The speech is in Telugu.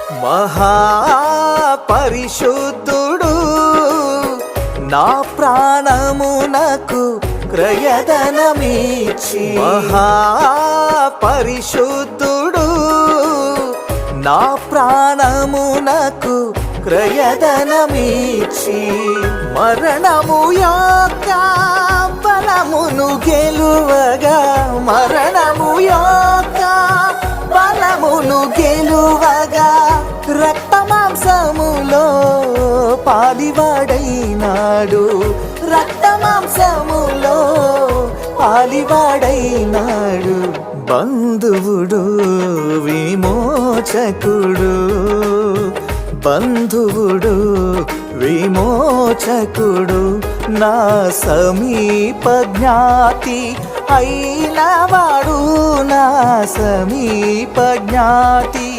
మహాపరిశుద్ధుడు నా ప్రాణమునకు క్రయధనమిచ్చి, మహాపరిశుద్ధుడు నా ప్రాణమునకు క్రయధనమిచ్చి, మరణము యొక్క బలమును గెలువగా, మరణము యొక్క బలమును గెలువగా, రక్త మాంసములో పాలివాడైనాడు, రక్త మాంసములో పాలివాడైనాడు. బంధువుడు విమోచకుడు, బంధువుడు విమోచకుడు, నా సమీప జ్ఞాతి అయినవాడు, నా సమీప జ్ఞాతి